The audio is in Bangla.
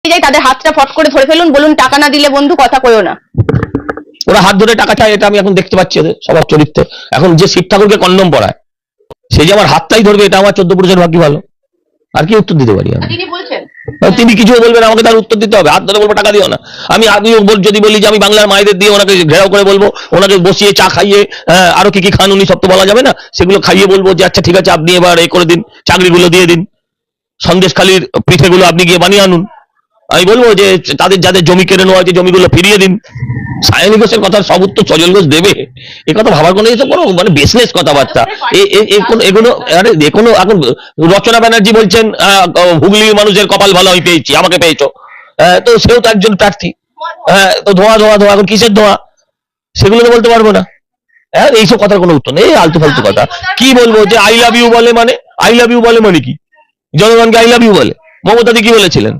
যায় তাদের হাতটা ফট করে ধরে ফেলুন, বলুন টাকা না দিলে বন্ধু কথা কইও না। ওরা হাত ধরে টাকা চায়, এটা আমি এখন দেখতে পাচ্ছি ওদের সবার চরিত্র। এখন যে শিব ঠাকুরকে কন্ডম পড়ায় সে যে আমার হাতটাই ধরবে, এটা আমার 14 পুরুষের ভাগ্য ভালো। আর কি উত্তর দিতে পারি আমি? তিনি কিছু বলবেন, আমাকে তার উত্তর দিতে হবে। হাত ধরে বলবো টাকা দিও না। আমি যদি বলি যে আমি বাংলার মায়েদের দিয়ে ওনাকে ঘেরাও করে বলবো, ওনাকে বসিয়ে চা খাইয়ে, আরো কি কি খান উনি সব তো বলা যাবে না, সেগুলো খাইয়ে বলবো যে আচ্ছা ঠিক আছে আপনি এবার করে দিন, চাকরিগুলো দিয়ে দিন, সন্দেশখালীর পিঠেগুলো আপনি গিয়ে বানিয়ে আনুন। আমি বলবো যে তাদের যাদের জমি কেড়ে নেওয়া হয়েছে জমিগুলো ফিরিয়ে দিন। সায়নী ঘোষের কথা সব উত্তর সজল ঘোষ দেবে, এ কথা ভাবার কোনো এসব কোনো মানে বিজনেস কথাবার্তা এগুলো। আরে দেখুন এখন রচনা ব্যানার্জি বলছেন হুগলির মানুষের কপাল ভালো আমি পেয়েছি, আমাকে পেয়েছো। তো সেও তো একজন প্রার্থী। তো ধোঁয়া ধোঁয়া ধোঁয়া, এখন কিসের ধোঁয়া সেগুলো তো বলতে পারবো না। এইসব কথার কোনো উত্তর নেই, আলতু ফালতু কথা। কি বলবো যে আই লাভ ইউ বলে, মানে আই লাভ ইউ বলে মানে কি? জনগণকে আই লাভ ইউ বলে? মমতাদি কি বলেছিলেন?